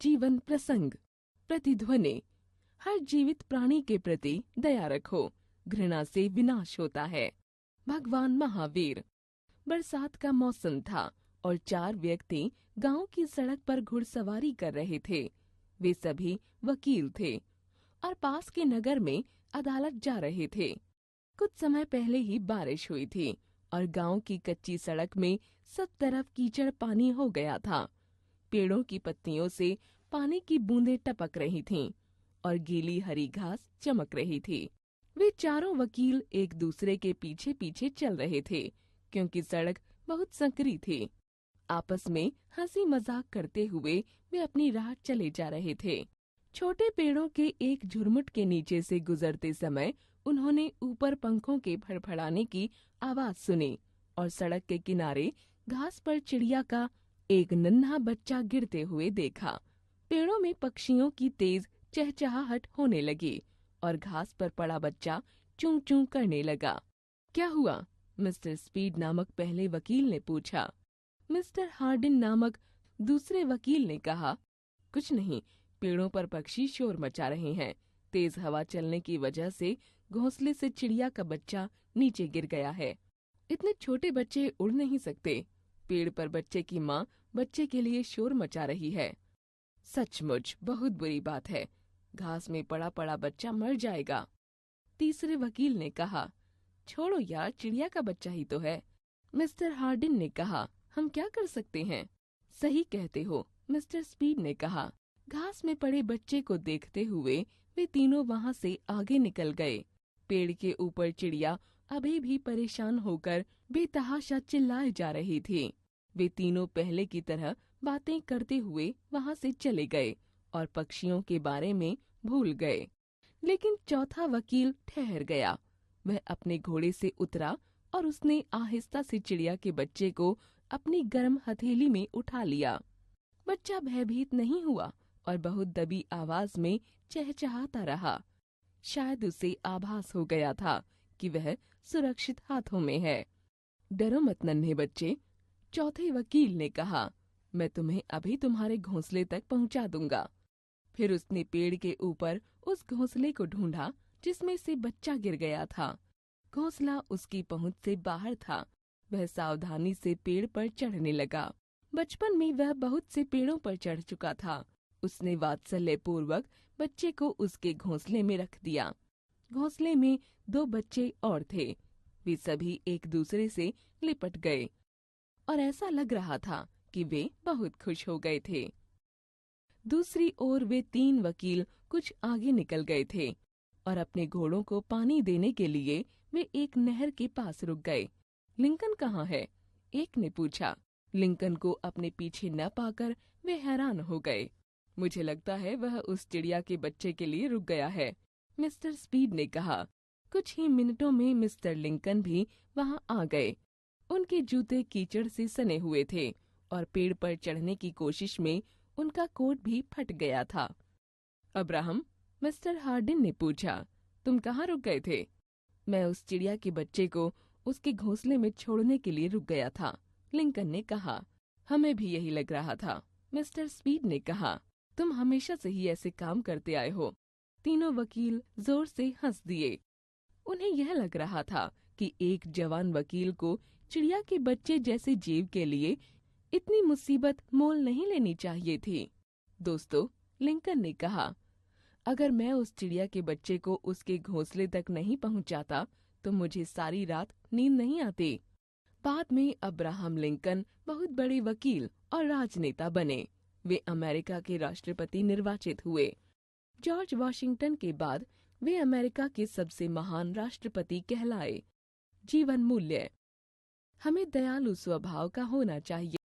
जीवन प्रसंग। प्रतिध्वनि। हर जीवित प्राणी के प्रति दया रखो, घृणा से विनाश होता है। भगवान महावीर। बरसात का मौसम था और 4 व्यक्ति गांव की सड़क पर घुड़सवारी कर रहे थे। वे सभी वकील थे और पास के नगर में अदालत जा रहे थे। कुछ समय पहले ही बारिश हुई थी और गांव की कच्ची सड़क में सब तरफ कीचड़ पानी हो गया था। पेड़ों की पत्तियों से पानी की बूंदें टपक रही थीं और गीली हरी घास चमक रही थी। वे चारों वकील एक दूसरे के पीछे पीछे चल रहे थे क्योंकि सड़क बहुत संकरी थी। आपस में हंसी मजाक करते हुए वे अपनी राह चले जा रहे थे। छोटे पेड़ों के एक झुरमुट के नीचे से गुजरते समय उन्होंने ऊपर पंखों के फड़फड़ाने की आवाज सुनी और सड़क के किनारे घास पर चिड़िया का एक नन्हा बच्चा गिरते हुए देखा। पेड़ों में पक्षियों की तेज चहचहाहट होने लगी और घास पर पड़ा बच्चा चूं चूं करने लगा। क्या हुआ? मिस्टर स्पीड नामक पहले वकील ने पूछा। मिस्टर हार्डिन नामक दूसरे वकील ने कहा, कुछ नहीं, पेड़ों पर पक्षी शोर मचा रहे हैं। तेज हवा चलने की वजह से घोंसले से चिड़िया का बच्चा नीचे गिर गया है। इतने छोटे बच्चे उड़ नहीं सकते। पेड़ पर बच्चे की माँ बच्चे के लिए शोर मचा रही है। सचमुच बहुत बुरी बात है। घास में पड़ा पड़ा बच्चा मर जाएगा। तीसरे वकील ने कहा, छोड़ो यार, चिड़िया का बच्चा ही तो है। मिस्टर हार्डिन ने कहा, हम क्या कर सकते हैं? सही कहते हो, मिस्टर स्पीड ने कहा। घास में पड़े बच्चे को देखते हुए वे तीनों वहाँ से आगे निकल गए। पेड़ के ऊपर चिड़िया अभी भी परेशान होकर बेतहाशा चिल्लाए जा रही थी। वे तीनों पहले की तरह बातें करते हुए वहाँ से चले गए और पक्षियों के बारे में भूल गए। लेकिन चौथा वकील ठहर गया। वह अपने घोड़े से उतरा और उसने आहिस्ता से चिड़िया के बच्चे को अपनी गर्म हथेली में उठा लिया। बच्चा भयभीत नहीं हुआ और बहुत दबी आवाज में चहचहाता रहा। शायद उसे आभास हो गया था कि वह सुरक्षित हाथों में है। डरो मत नन्हे बच्चे, चौथे वकील ने कहा। मैं तुम्हें अभी तुम्हारे घोंसले तक पहुंचा दूंगा। फिर उसने पेड़ के ऊपर उस घोंसले को ढूंढा जिसमें से बच्चा गिर गया था। घोंसला उसकी पहुंच से बाहर था। वह सावधानी से पेड़ पर चढ़ने लगा। बचपन में वह बहुत से पेड़ों पर चढ़ चुका था। उसने वात्सल्य पूर्वक बच्चे को उसके घोंसले में रख दिया। घोंसले में 2 बच्चे और थे। वे सभी एक दूसरे से लिपट गए और ऐसा लग रहा था कि वे बहुत खुश हो गए थे। दूसरी ओर वे 3 वकील कुछ आगे निकल गए थे और अपने घोड़ों को पानी देने के लिए वे एक नहर के पास रुक गए। लिंकन कहाँ है? एक ने पूछा। लिंकन को अपने पीछे न पाकर वे हैरान हो गए। मुझे लगता है वह उस चिड़िया के बच्चे के लिए रुक गया है, मिस्टर स्पीड ने कहा। कुछ ही मिनटों में मिस्टर लिंकन भी वहां आ गए। उनके जूते कीचड़ से सने हुए थे और पेड़ पर चढ़ने की कोशिश में उनका कोट भी फट गया था। अब्राहम, मिस्टर हार्डिन ने पूछा, तुम कहाँ रुक गए थे? मैं उस चिड़िया के बच्चे को उसके घोंसले में छोड़ने के लिए रुक गया था, लिंकन ने कहा। हमें भी यही लग रहा था, मिस्टर स्पीड ने कहा। तुम हमेशा से ही ऐसे काम करते आए हो। तीनों वकील जोर से हंस दिए। उन्हें यह लग रहा था कि एक जवान वकील को चिड़िया के बच्चे जैसे जीव के लिए इतनी मुसीबत मोल नहीं लेनी चाहिए थी। दोस्तों, लिंकन ने कहा, अगर मैं उस चिड़िया के बच्चे को उसके घोंसले तक नहीं पहुंचाता तो मुझे सारी रात नींद नहीं आती। बाद में अब्राहम लिंकन बहुत बड़े वकील और राजनेता बने। वे अमेरिका के राष्ट्रपति निर्वाचित हुए। जॉर्ज वॉशिंगटन के बाद वे अमेरिका के सबसे महान राष्ट्रपति कहलाए। जीवन मूल्य। हमें दयालु स्वभाव का होना चाहिए।